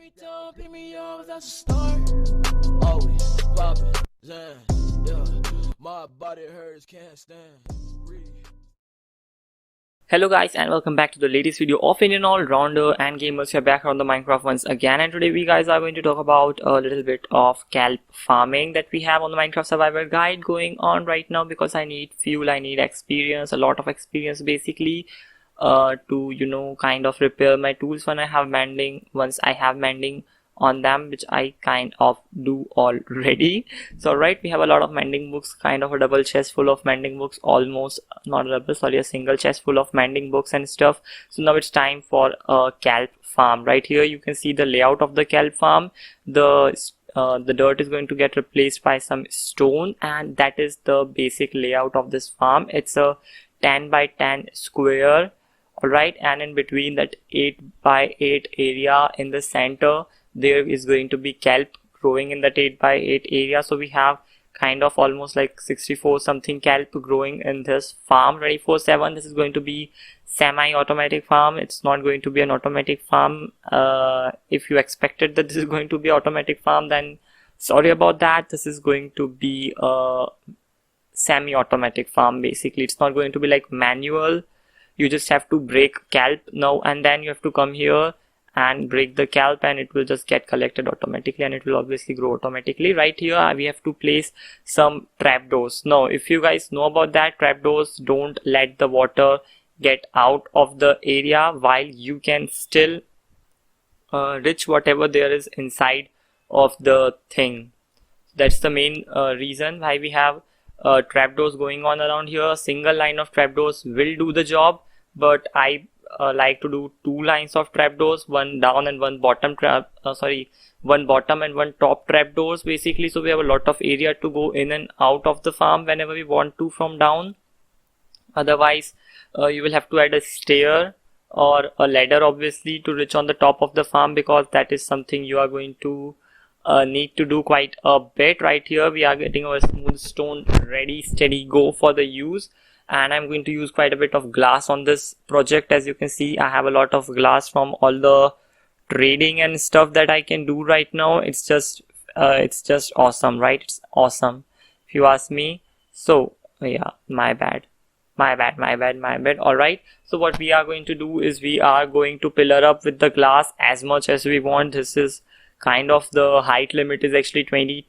me down, pick me up, that's a start. Always poppin', yeah. My body hurts, can't stand. Hello guys, and welcome back to the latest video of Indian all-rounder and gamers. Here back on the Minecraft once again, and today we guys are going to talk about a little bit of kelp farming that we have on the Minecraft survival guide going on right now, because I need fuel, I need experience, a lot of experience basically, to kind of repair my tools when I have mending, once I have mending on them, which I kind of do already. So right, we have a lot of mending books, kind of a double chest full of mending books, almost not a double, sorry, a single chest full of mending books and stuff. So now it's time for a kelp farm. Right here you can see the layout of the kelp farm. The dirt is going to get replaced by some stone, and that is the basic layout of this farm. It's a 10 by 10 square, alright, and in between that 8 by 8 area in the center there is going to be kelp growing in that 8 by 8 area. So we have kind of almost like 64 something kelp growing in this farm 24/7. This is going to be semi-automatic farm. It's not going to be an automatic farm. If you expected that this is going to be automatic farm, then sorry about that. This is going to be a semi-automatic farm basically. It's not going to be like manual. You just have to break kelp now and then. You have to come here and break the kelp, and it will just get collected automatically, and it will obviously grow automatically. Right here we have to place some trapdoors. Now if you guys know about that, trapdoors don't let the water get out of the area, while you can still reach whatever there is inside of the thing. That's the main reason why we have trapdoors going on around here. A single line of trapdoors will do the job, but I like to do 2 lines of trapdoors, one down and one bottom one bottom and one top trapdoors basically. So we have a lot of area to go in and out of the farm whenever we want to from down. Otherwise you will have to add a stair or a ladder obviously to reach on the top of the farm, because that is something you are going to need to do quite a bit. Right here we are getting our smooth stone ready, steady, go for the use. And I'm going to use quite a bit of glass on this project. As you can see, I have a lot of glass from all the trading and stuff that I can do right now. It's just awesome, right? It's awesome if you ask me. So yeah, my bad. All right, so what we are going to do is we are going to pillar up with the glass as much as we want. This is kind of the height limit is actually 22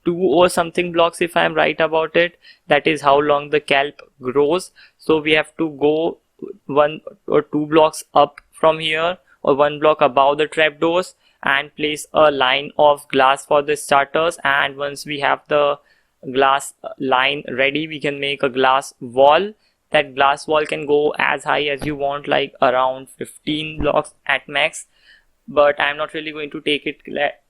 or something blocks, if I am right about it. That is how long the kelp grows. So we have to go 1 or 2 blocks up from here, or 1 block above the trapdoors, and place a line of glass for the starters. And once we have the glass line ready, we can make a glass wall. That glass wall can go as high as you want, like around 15 blocks at max, but I'm not really going to take it.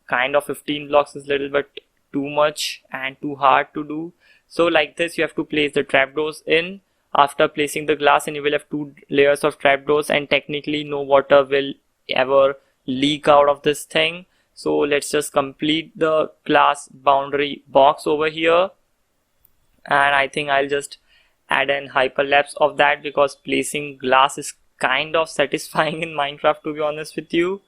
Kind of 15 blocks is a little bit too much and too hard to do. So like this, you have to place the trapdoors in after placing the glass, and you will have 2 layers of trapdoors, and technically no water will ever leak out of this thing. So let's just complete the glass boundary box over here, and I think I'll just add an hyperlapse of that, because placing glass is kind of satisfying in Minecraft, to be honest with you.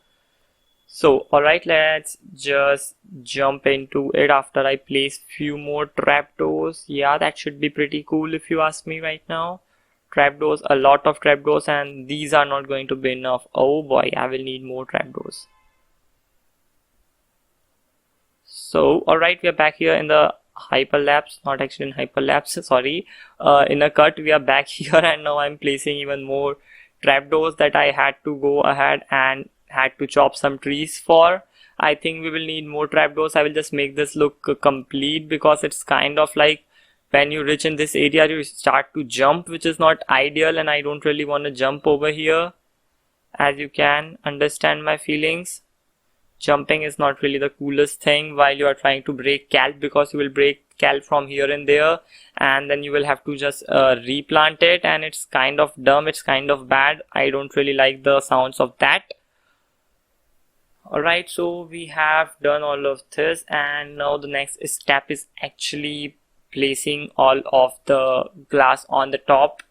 So alright, let's just jump into it after I place few more trapdoors. Yeah, that should be pretty cool if you ask me right now. Trapdoors, a lot of trapdoors, and these are not going to be enough. Oh boy, I will need more trapdoors. So alright, we are back here in the hyperlapse, not actually in hyperlapse, sorry, in a cut. We are back here, and now I'm placing even more trapdoors that I had to go ahead and had to chop some trees for. I think we will need more trapdoors. I will just make this look complete, because it's kind of like when you reach in this area you start to jump, which is not ideal, and I don't really want to jump over here. As you can understand my feelings, jumping is not really the coolest thing while you are trying to break kelp, because you will break kelp from here and there, and then you will have to just replant it, and it's kind of dumb, it's kind of bad. I don't really like the sounds of that. Alright, so we have done all of this, and now the next step is actually placing all of the glass on the top,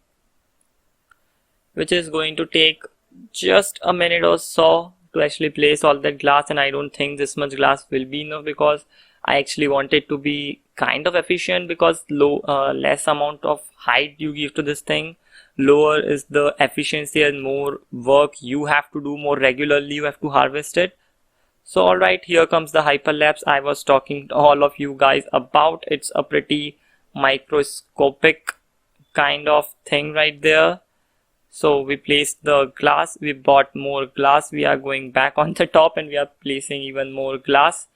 which is going to take just a minute or so to actually place all that glass, and I don't think this much glass will be enough because I actually want it to be kind of efficient, because less amount of height you give to this thing, lower is the efficiency and more work you have to do, more regularly you have to harvest it. So alright, here comes the hyperlapse I was talking to all of you guys about. It's a pretty microscopic kind of thing right there. So we placed the glass, we bought more glass, we are going back on the top and we are placing even more glass.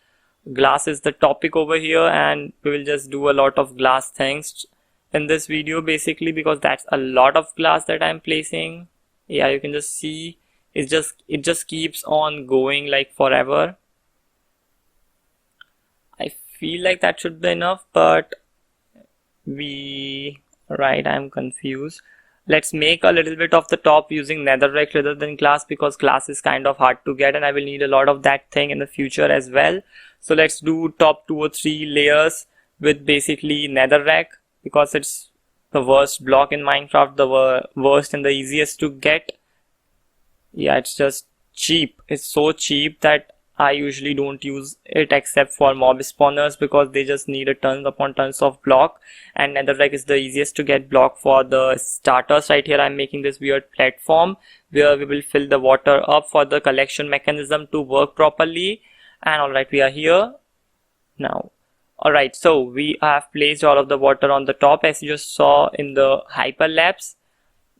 Glass is the topic over here, and we will just do a lot of glass things in this video basically, because that's a lot of glass that I'm placing. Yeah, you can just see it just keeps on going like forever. I feel like that should be enough, but I'm confused. Let's make a little bit of the top using netherrack rather than glass, because glass is kind of hard to get and I will need a lot of that thing in the future as well. So let's do top 2 or 3 layers with basically netherrack, because it's the worst block in Minecraft, the worst and the easiest to get. Yeah, it's just cheap. It's so cheap that I usually don't use it except for mob spawners, because they just need a tons upon tons of block, and netherrack is the easiest to get block for the starters. Right here I'm making this weird platform where we will fill the water up for the collection mechanism to work properly. And alright, we are here now. Alright, so we have placed all of the water on the top as you just saw in the hyperlapse.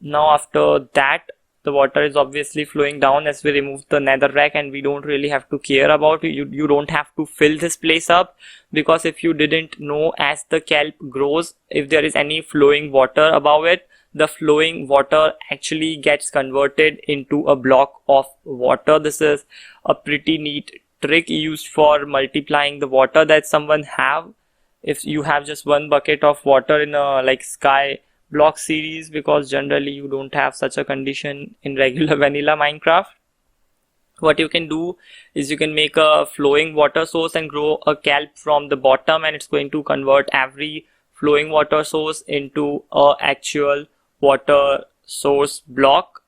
Now after that, the water is obviously flowing down as we remove the netherrack, and we don't really have to care about it. You don't have to fill this place up, because if you didn't know, as the kelp grows, if there is any flowing water above it, the flowing water actually gets converted into a block of water. This is a pretty neat trick used for multiplying the water that someone have. If you have just one bucket of water in a like sky block series, because generally you don't have such a condition in regular vanilla Minecraft, what you can do is you can make a flowing water source and grow a kelp from the bottom, and it's going to convert every flowing water source into a actual water source block.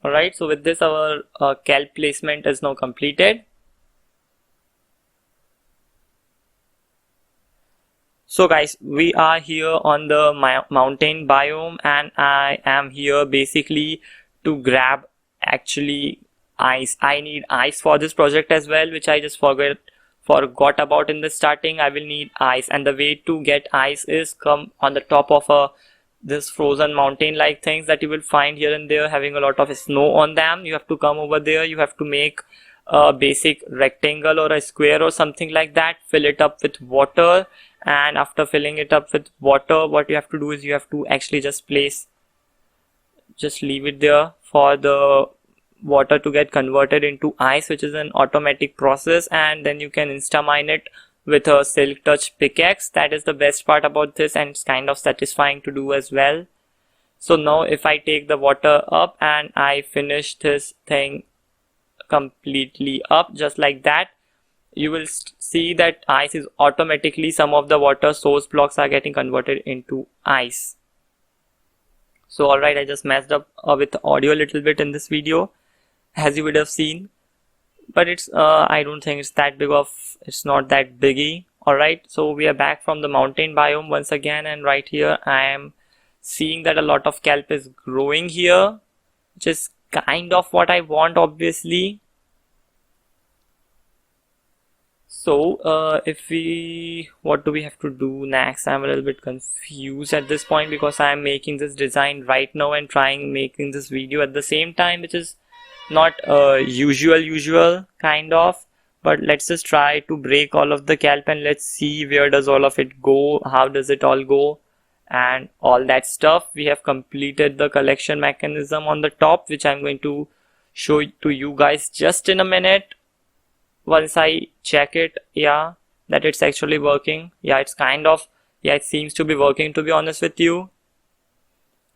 Alright, so with this our kelp placement is now completed. So guys, we are here on the mountain biome, and I am here basically to grab actually ice. I need ice for this project as well, which I just forgot about in the starting. I will need ice, and the way to get ice is come on the top of this frozen mountain like things that you will find here and there having a lot of snow on them. You have to come over there, you have to make a basic rectangle or a square or something like that, fill it up with water, and after filling it up with water, what you have to do is you have to actually just leave it there for the water to get converted into ice, which is an automatic process, and then you can insta mine it with a silk touch pickaxe. That is the best part about this, and it's kind of satisfying to do as well. So now if I take the water up and I finish this thing completely up just like that, you will see that ice is automatically, some of the water source blocks are getting converted into ice. So alright, I just messed up with the audio a little bit in this video, as you would have seen, but it's I don't think it's not that biggie. Alright, so we are back from the mountain biome once again, and right here I am seeing that a lot of kelp is growing here, which is kind of what I want, obviously. So what do we have to do next? I'm a little bit confused at this point, because I am making this design right now and making this video at the same time, which is not usual kind of. But let's just try to break all of the kelp and let's see where does all of it go, how does it all go, and all that stuff. We have completed the collection mechanism on the top, which I'm going to show to you guys just in a minute. Once I check it, yeah, that it's actually working. Yeah, it seems to be working, to be honest with you.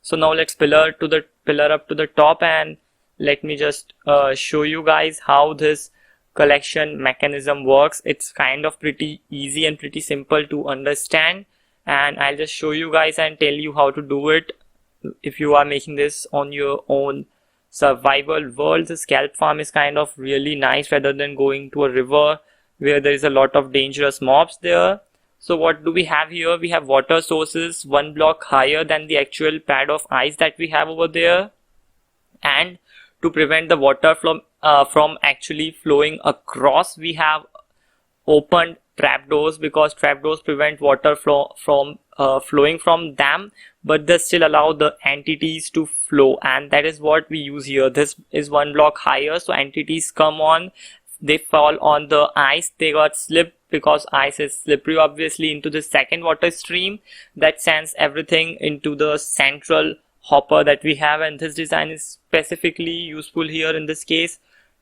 So now let's pillar up to the top, and let me just show you guys how this collection mechanism works. It's kind of pretty easy and pretty simple to understand, and I'll just show you guys and tell you how to do it if you are making this on your own survival world, the kelp farm is kind of really nice rather than going to a river where there is a lot of dangerous mobs there. So what do we have here? We have water sources 1 block higher than the actual pad of ice that we have over there. And to prevent the water from actually flowing across, we have opened trapdoors, because trapdoors prevent water flow from flowing from them, but they still allow the entities to flow, and that is what we use here. This is 1 block higher, so entities come on, they fall on the ice, they got slipped because ice is slippery obviously, into the second water stream that sends everything into the central hopper that we have. And this design is specifically useful here in this case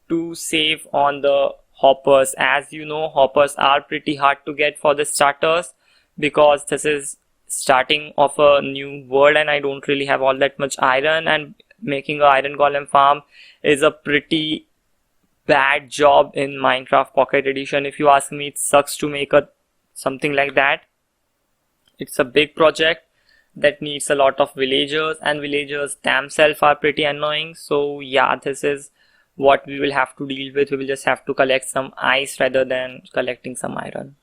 to save on the hoppers. As you know, hoppers are pretty hard to get for the starters, because this is starting of a new world and I don't really have all that much iron, and making an iron golem farm is a pretty bad job in Minecraft Pocket Edition. If you ask me, it sucks to make something like that. It's a big project that needs a lot of villagers, and villagers themselves are pretty annoying. So yeah, this is what we will have to deal with. We will just have to collect some ice rather than collecting some iron.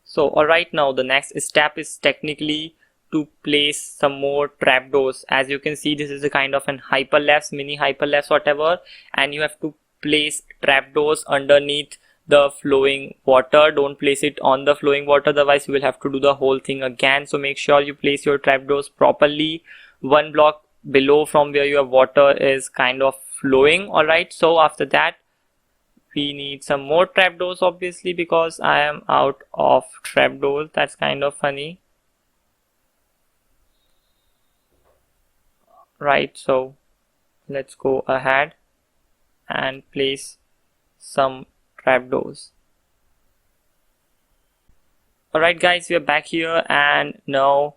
So alright, now the next step is technically to place some more trapdoors. As you can see, this is a kind of an hyperlapse, mini hyperlapse, whatever, and you have to place trapdoors underneath the flowing water. Don't place it on the flowing water, otherwise you will have to do the whole thing again. So make sure you place your trapdoors properly 1 block below from where your water is kind of flowing. Alright, so after that we need some more trapdoors obviously, because I am out of trapdoors. That's kind of funny. Right, so let's go ahead and place some trapdoors. Alright guys, we are back here, and now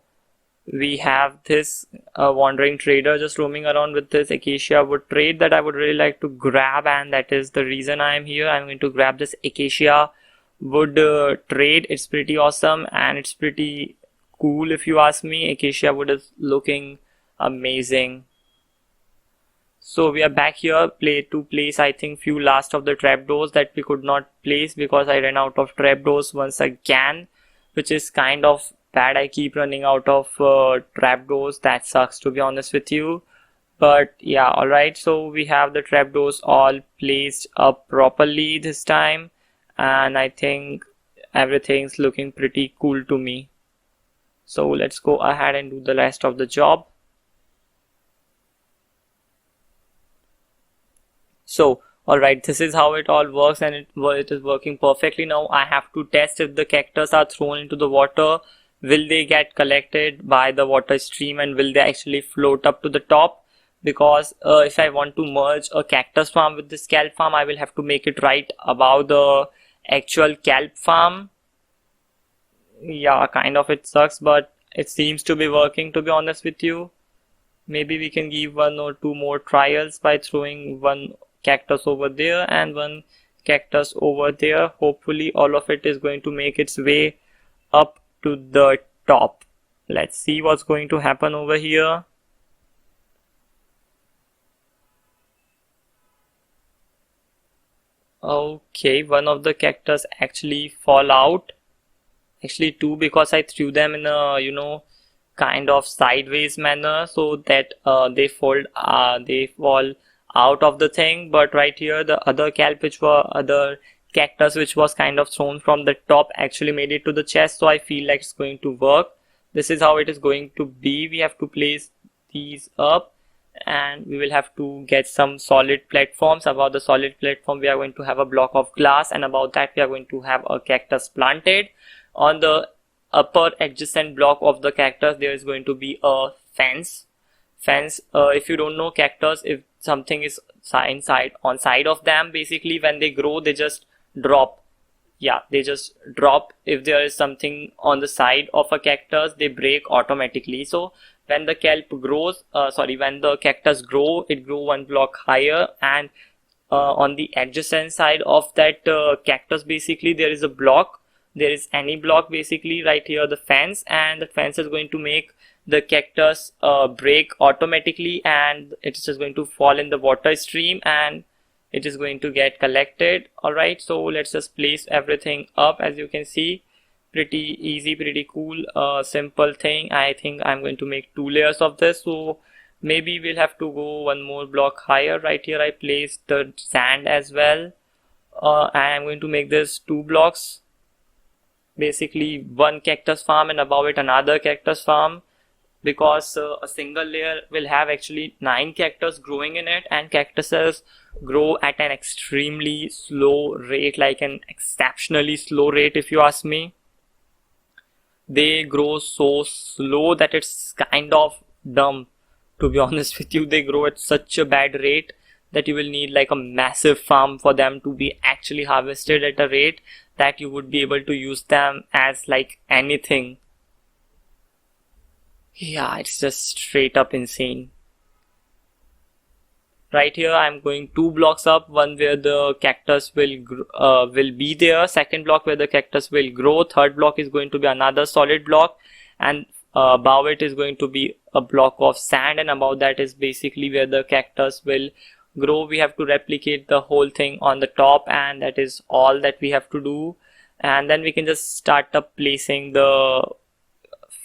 we have this wandering trader just roaming around with this acacia wood trade that I would really like to grab, and that is the reason I am here. I'm going to grab this acacia wood trade. It's pretty awesome and it's pretty cool if you ask me. Acacia wood is looking amazing. So we are back here to place I think few last of the trapdoors that we could not place because I ran out of trapdoors once again, which is kind of bad. I keep running out of trapdoors. That sucks, to be honest with you. But yeah, alright, so we have the trapdoors all placed up properly this time, and I think everything's looking pretty cool to me. So let's go ahead and do the rest of the job. So alright, this is how it all works, and it is working perfectly. Now I have to test if the cactus are thrown into the water. Will they get collected by the water stream and will they actually float up to the top? Because if I want to merge a cactus farm with this kelp farm, I will have to make it right above the actual kelp farm. Yeah, kind of it sucks, but it seems to be working, to be honest with you. Maybe we can give 1 or 2 more trials by throwing 1 cactus over there and 1 cactus over there. Hopefully all of it is going to make its way up to the top. Let's see what's going to happen over here. Okay, 1 of the cactus actually fall out. Actually 2, because I threw them in a kind of sideways manner, so that they fall out of the thing. But right here the other other cactus which was kind of thrown from the top actually made it to the chest, so I feel like it's going to work. This is how it is going to be. We have to place these up and we will have to get some solid platforms. Above the solid platform we are going to have a block of glass, and above that we are going to have a cactus planted. On the upper adjacent block of the cactus there is going to be a fence. If you don't know cactus, if something is on side of them, basically when they grow they just drop. Yeah, they just drop. If there is something on the side of a cactus, they break automatically. So when the kelp grows, when the cactus grow, it grow 1 block higher, and on the adjacent side of that cactus basically there is a block there is any block basically right here, the fence, and the fence is going to make the cactus break automatically, and it's just going to fall in the water stream and it is going to get collected. Alright, so let's just place everything up. As you can see, pretty easy, pretty cool, simple thing. I think I'm going to make 2 layers of this, so maybe we'll have to go 1 more block higher. Right here I placed the sand as well, and I'm going to make this 2 blocks, basically 1 cactus farm and above it another cactus farm, because a single layer will have actually 9 cactus growing in it, and cactuses grow at an extremely slow rate, like an exceptionally slow rate if you ask me. They grow so slow that it's kind of dumb, to be honest with you. They grow at such a bad rate that you will need like a massive farm for them to be actually harvested at a rate that you would be able to use them as like anything. Yeah, it's just straight up insane. Right here I'm going 2 blocks up, one where the cactus will be there, second block where the cactus will grow, third block is going to be another solid block, and above it is going to be a block of sand, and above that is basically where the cactus will grow. We have to replicate the whole thing on the top, and that is all that we have to do, and then we can just start up placing the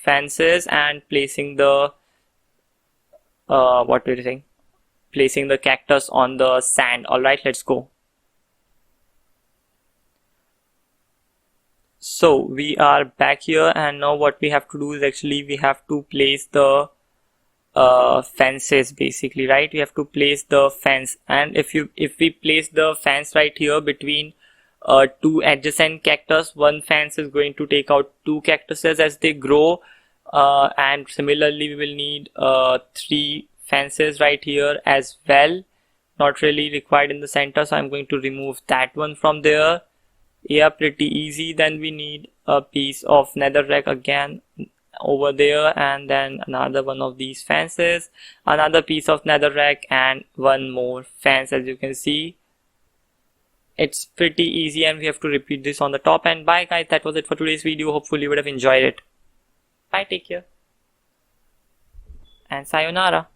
fences and placing the placing the cactus on the sand. Alright, let's go. So we are back here, and now what we have to do is actually we have to place the fences basically, right? We have to place the fence, and if we place the fence right here between 2 adjacent cactus, one fence is going to take out 2 cactuses as they grow, and similarly we will need 3 fences right here as well, not really required in the center, so I'm going to remove that one from there. Yeah, pretty easy. Then we need a piece of netherrack again over there, and then another one of these fences, another piece of netherrack, and 1 more fence. As you can see, it's pretty easy, and we have to repeat this on the top. And bye guys, that was it for today's video. Hopefully you would have enjoyed it. Bye, take care, and sayonara.